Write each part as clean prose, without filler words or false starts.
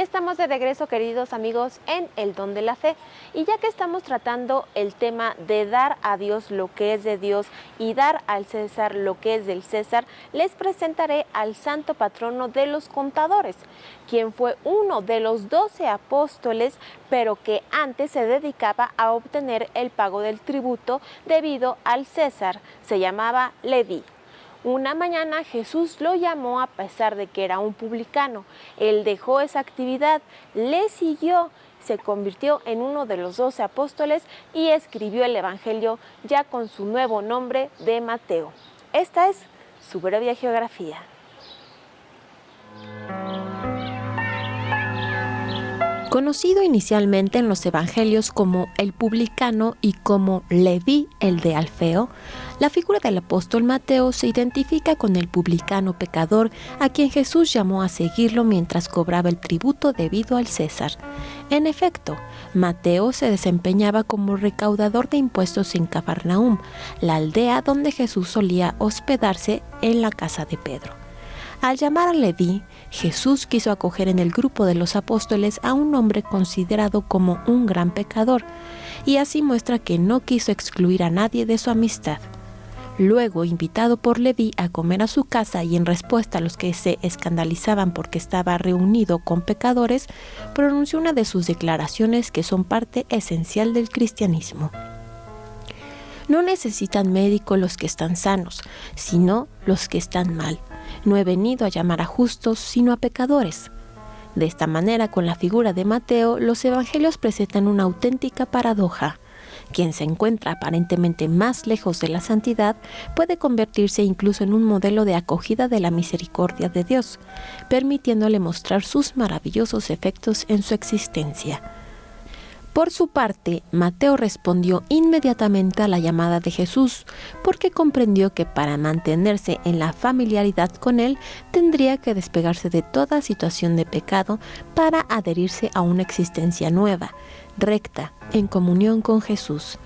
Ya estamos de regreso, queridos amigos, en El Don de la Fe. Y ya que estamos tratando el tema de dar a Dios lo que es de Dios y dar al César lo que es del César, les presentaré al santo patrono de los contadores, quien fue uno de los 12 apóstoles, pero que antes se dedicaba a obtener el pago del tributo debido al César. Se llamaba Leví. Una mañana Jesús lo llamó a pesar de que era un publicano. Él dejó esa actividad, le siguió, se convirtió en uno de los 12 apóstoles y escribió el Evangelio ya con su nuevo nombre de Mateo. Esta es su breve geografía. Conocido inicialmente en los evangelios como el publicano y como Leví, el de Alfeo, la figura del apóstol Mateo se identifica con el publicano pecador a quien Jesús llamó a seguirlo mientras cobraba el tributo debido al César. En efecto, Mateo se desempeñaba como recaudador de impuestos en Cafarnaúm, la aldea donde Jesús solía hospedarse en la casa de Pedro. Al llamar a Leví, Jesús quiso acoger en el grupo de los apóstoles a un hombre considerado como un gran pecador, y así muestra que no quiso excluir a nadie de su amistad. Luego, invitado por Leví a comer a su casa y en respuesta a los que se escandalizaban porque estaba reunido con pecadores, pronunció una de sus declaraciones que son parte esencial del cristianismo. No necesitan médico los que están sanos, sino los que están mal. No he venido a llamar a justos, sino a pecadores. De esta manera, con la figura de Mateo, los evangelios presentan una auténtica paradoja. Quien se encuentra aparentemente más lejos de la santidad puede convertirse incluso en un modelo de acogida de la misericordia de Dios, permitiéndole mostrar sus maravillosos efectos en su existencia. Por su parte, Mateo respondió inmediatamente a la llamada de Jesús, porque comprendió que para mantenerse en la familiaridad con él, tendría que despegarse de toda situación de pecado para adherirse a una existencia nueva, recta, en comunión con Jesús.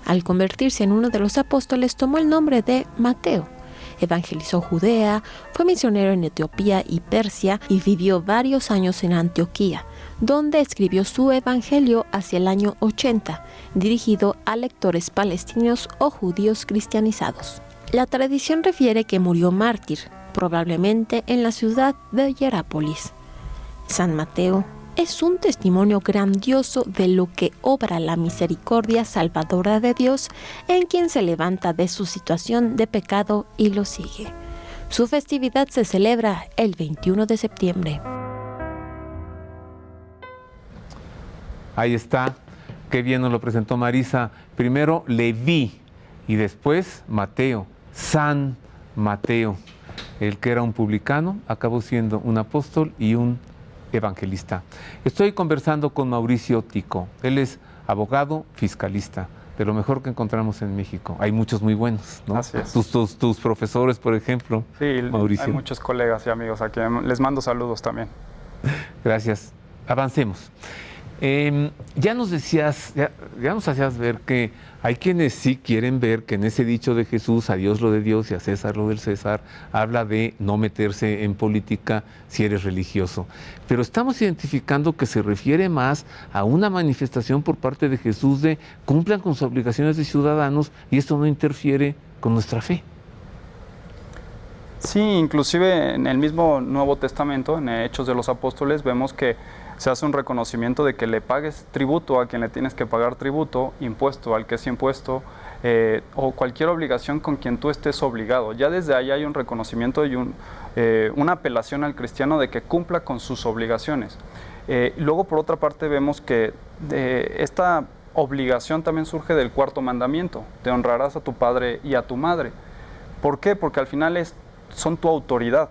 Al convertirse en uno de los apóstoles, tomó el nombre de Mateo. Evangelizó Judea, fue misionero en Etiopía y Persia y vivió varios años en Antioquía, donde escribió su Evangelio hacia el año 80, dirigido a lectores palestinos o judíos cristianizados. La tradición refiere que murió mártir, probablemente en la ciudad de Hierápolis. San Mateo es un testimonio grandioso de lo que obra la misericordia salvadora de Dios en quien se levanta de su situación de pecado y lo sigue. Su festividad se celebra el 21 de septiembre. Ahí está, qué bien nos lo presentó Marisa. Primero Leví y después Mateo, San Mateo. El que era un publicano acabó siendo un apóstol y un evangelista. Estoy conversando con Mauricio Tico. Él es abogado fiscalista, de lo mejor que encontramos en México. Hay muchos muy buenos, ¿no? Así es. Tus profesores, por ejemplo. Sí, Mauricio. hay muchos colegas y amigos a quienes les mando saludos también. Gracias. Avancemos. Ya nos decías, ya nos hacías ver que hay quienes sí quieren ver que en ese dicho de Jesús, a Dios lo de Dios y a César lo del César, habla de no meterse en política si eres religioso. Pero estamos identificando que se refiere más a una manifestación por parte de Jesús de cumplan con sus obligaciones de ciudadanos y esto no interfiere con nuestra fe. Sí, inclusive en el mismo Nuevo Testamento, en Hechos de los Apóstoles, vemos que se hace un reconocimiento de que le pagues tributo a quien le tienes que pagar tributo, impuesto al que es impuesto, o cualquier obligación con quien tú estés obligado. Ya desde ahí hay un reconocimiento y una apelación al cristiano de que cumpla con sus obligaciones. Luego, por otra parte, vemos que esta obligación también surge del cuarto mandamiento: te honrarás a tu padre y a tu madre. ¿Por qué? Porque al final son tu autoridad.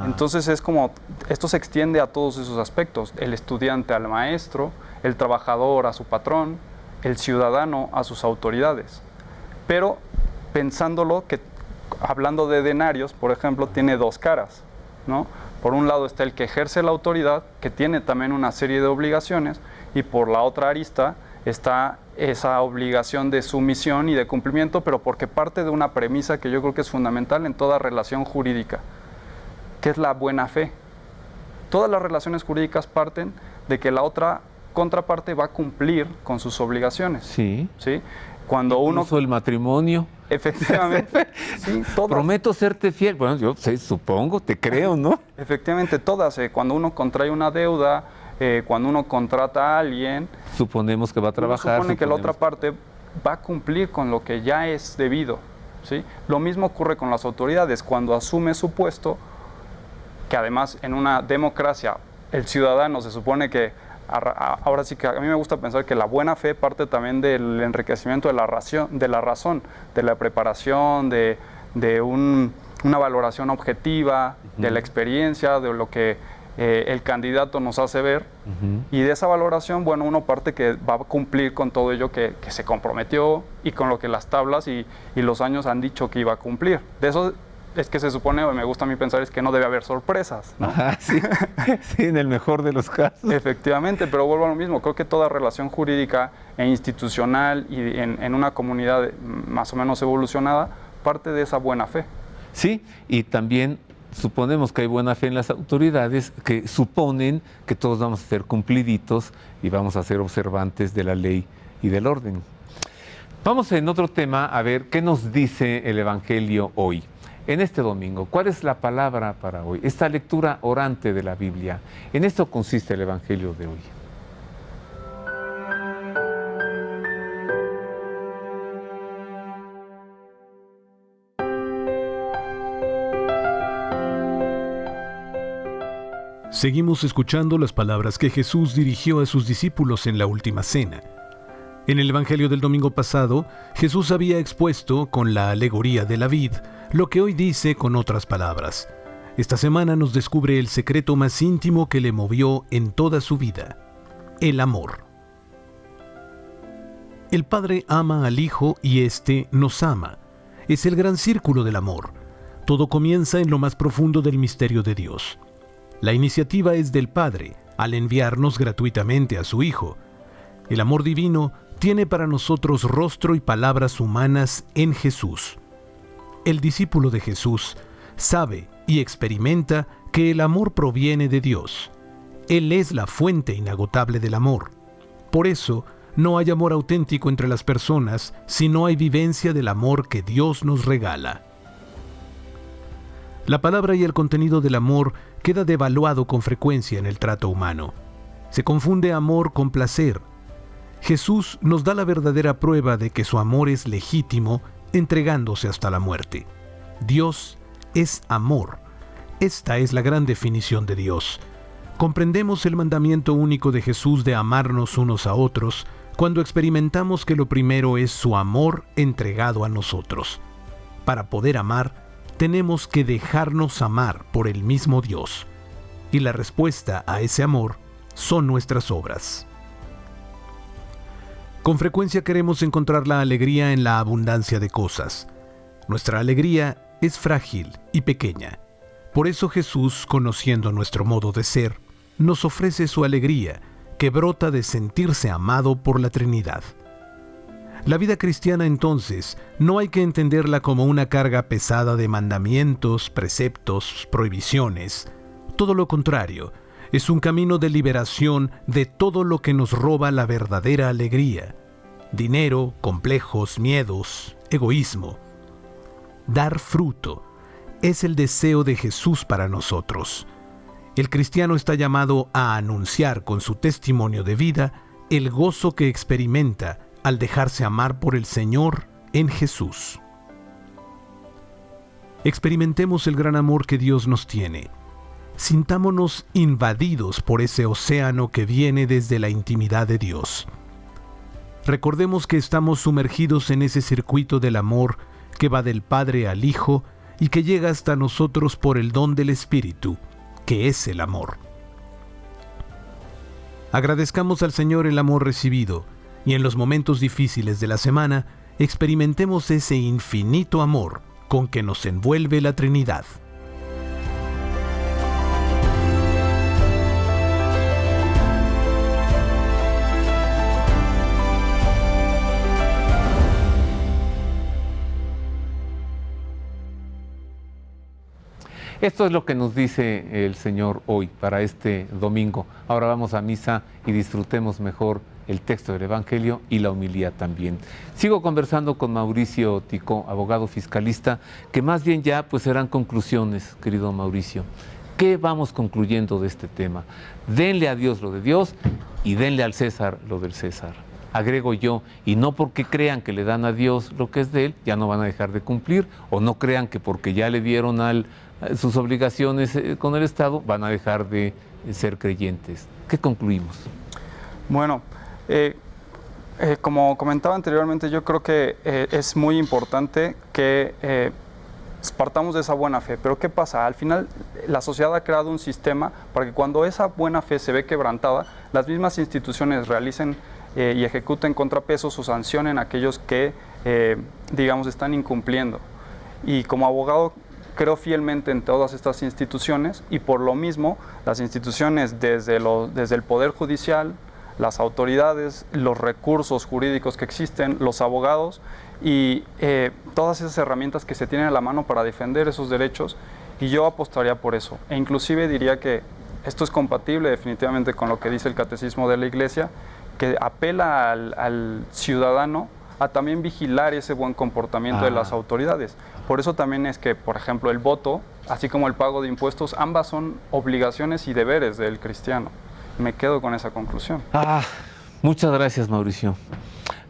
Entonces es como, esto se extiende a todos esos aspectos: el estudiante al maestro, el trabajador a su patrón, el ciudadano a sus autoridades. Pero pensándolo, que hablando de denarios, por ejemplo, tiene dos caras, ¿no? Por un lado está el que ejerce la autoridad, que tiene también una serie de obligaciones, y por la otra arista está esa obligación de sumisión y de cumplimiento, pero porque parte de una premisa que yo creo que es fundamental en toda relación jurídica, que es la buena fe. todas las relaciones jurídicas parten de que la otra contraparte va a cumplir con sus obligaciones. Sí. ¿Sí? Cuando Incluso el matrimonio. Efectivamente, sí, todas. Prometo serte fiel. Bueno, yo supongo, te creo, ¿no? Efectivamente, todas. Cuando uno contrae una deuda, cuando uno contrata a alguien, Suponemos que va a trabajar. supone que la otra parte va a cumplir con lo que ya es debido, ¿sí? Lo mismo ocurre con las autoridades. Cuando asume su puesto, que además en una democracia el ciudadano se supone que, ahora sí que a mí me gusta pensar que la buena fe parte también del enriquecimiento de la razón, de la preparación, de una valoración objetiva, de la experiencia, de lo que el candidato nos hace ver, y de esa valoración, bueno, uno parte que va a cumplir con todo ello que se comprometió y con lo que las tablas y los años han dicho que iba a cumplir. De eso es que se supone, o me gusta a mí pensar, es que no debe haber sorpresas, ¿no? Ajá, sí. Sí, en el mejor de los casos. Efectivamente, pero vuelvo a lo mismo, creo que toda relación jurídica e institucional y en una comunidad más o menos evolucionada parte de esa buena fe. Sí, y también suponemos que hay buena fe en las autoridades que suponen que todos vamos a ser cumpliditos y vamos a ser observantes de la ley y del orden. Vamos en otro tema a ver qué nos dice el Evangelio hoy. En este domingo, ¿cuál es la palabra para hoy? Esta lectura orante de la Biblia. En esto consiste el Evangelio de hoy. Seguimos escuchando las palabras que Jesús dirigió a sus discípulos en la última cena. En el Evangelio del domingo pasado, Jesús había expuesto con la alegoría de la vid lo que hoy dice con otras palabras. Esta semana nos descubre el secreto más íntimo que le movió en toda su vida: el amor. El Padre ama al Hijo y éste nos ama. Es el gran círculo del amor. Todo comienza en lo más profundo del misterio de Dios. La iniciativa es del Padre al enviarnos gratuitamente a su Hijo. El amor divino tiene para nosotros rostro y palabras humanas en Jesús. El discípulo de Jesús sabe y experimenta que el amor proviene de Dios. Él es la fuente inagotable del amor. Por eso, no hay amor auténtico entre las personas si no hay vivencia del amor que Dios nos regala. La palabra y el contenido del amor queda devaluado con frecuencia en el trato humano. Se confunde amor con placer. Jesús nos da la verdadera prueba de que su amor es legítimo, entregándose hasta la muerte. Dios es amor. Esta es la gran definición de Dios. Comprendemos el mandamiento único de Jesús de amarnos unos a otros cuando experimentamos que lo primero es su amor entregado a nosotros. Para poder amar, tenemos que dejarnos amar por el mismo Dios. Y la respuesta a ese amor son nuestras obras. Con frecuencia queremos encontrar la alegría en la abundancia de cosas. Nuestra alegría es frágil y pequeña. Por eso Jesús, conociendo nuestro modo de ser, nos ofrece su alegría, que brota de sentirse amado por la Trinidad. La vida cristiana, entonces, no hay que entenderla como una carga pesada de mandamientos, preceptos, prohibiciones. Todo lo contrario, es un camino de liberación de todo lo que nos roba la verdadera alegría: dinero, complejos, miedos, egoísmo. Dar fruto es el deseo de Jesús para nosotros. El cristiano está llamado a anunciar con su testimonio de vida el gozo que experimenta al dejarse amar por el Señor en Jesús. Experimentemos el gran amor que Dios nos tiene. Sintámonos invadidos por ese océano que viene desde la intimidad de Dios. Recordemos que estamos sumergidos en ese circuito del amor que va del Padre al Hijo y que llega hasta nosotros por el don del Espíritu, que es el amor. Agradezcamos al Señor el amor recibido, y en los momentos difíciles de la semana experimentemos ese infinito amor con que nos envuelve la Trinidad. Esto es lo que nos dice el Señor hoy para este domingo. Ahora vamos a misa y disfrutemos mejor el texto del Evangelio y la homilía también. Sigo conversando con Mauricio Ticó, abogado fiscalista, que más bien ya pues serán conclusiones, querido Mauricio. ¿Qué vamos concluyendo de este tema? Denle a Dios lo de Dios y denle al César lo del César. Agrego yo, y no porque crean que le dan a Dios lo que es de él, ya no van a dejar de cumplir, o no crean que porque ya le dieron sus obligaciones con el Estado, van a dejar de ser creyentes. ¿Qué concluimos? Bueno, como comentaba anteriormente, yo creo que es muy importante que partamos de esa buena fe. Pero ¿qué pasa? Al final la sociedad ha creado un sistema para que cuando esa buena fe se ve quebrantada, las mismas instituciones realicen y ejecuten contrapesos o sancionen a aquellos que, digamos, están incumpliendo. Y como abogado creo fielmente en todas estas instituciones y por lo mismo las instituciones desde el Poder Judicial, las autoridades, los recursos jurídicos que existen, los abogados y todas esas herramientas que se tienen a la mano para defender esos derechos, y yo apostaría por eso. E inclusive diría que esto es compatible definitivamente con lo que dice el Catecismo de la Iglesia, que apela al ciudadano a también vigilar ese buen comportamiento de las autoridades. Por eso también es que, por ejemplo, el voto, así como el pago de impuestos, ambas son obligaciones y deberes del cristiano. Me quedo con esa conclusión. Muchas gracias, Mauricio.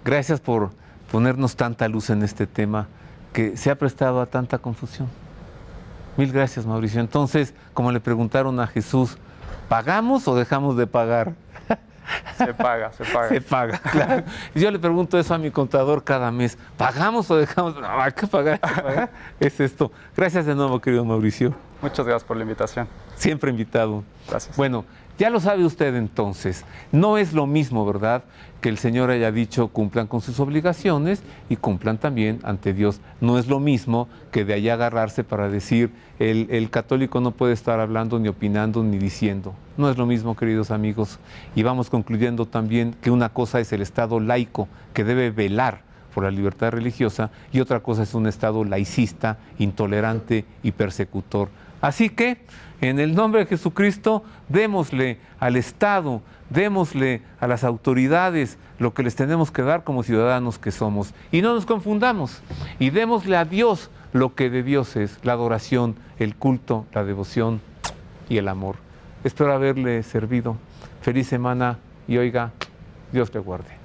Gracias por ponernos tanta luz en este tema que se ha prestado a tanta confusión. Mil gracias, Mauricio. Entonces, como le preguntaron a Jesús, ¿pagamos o dejamos de pagar? Se paga, se paga. Se paga, claro. Yo le pregunto eso a mi contador cada mes. ¿Pagamos o dejamos? No, hay que pagar, hay que pagar. Es esto. Gracias de nuevo, querido Mauricio. Muchas gracias por la invitación. Siempre invitado. Gracias. Bueno, ya lo sabe usted entonces. No es lo mismo, ¿verdad?, que el Señor haya dicho cumplan con sus obligaciones y cumplan también ante Dios. No es lo mismo que de ahí agarrarse para decir el católico no puede estar hablando, ni opinando, ni diciendo. No es lo mismo, queridos amigos. Y vamos concluyendo también que una cosa es el Estado laico, que debe velar por la libertad religiosa, y otra cosa es un Estado laicista, intolerante y persecutor. Así que, en el nombre de Jesucristo, démosle al Estado, démosle a las autoridades lo que les tenemos que dar como ciudadanos que somos. Y no nos confundamos, y démosle a Dios lo que de Dios es, la adoración, el culto, la devoción y el amor. Espero haberle servido. Feliz semana y oiga, Dios le guarde.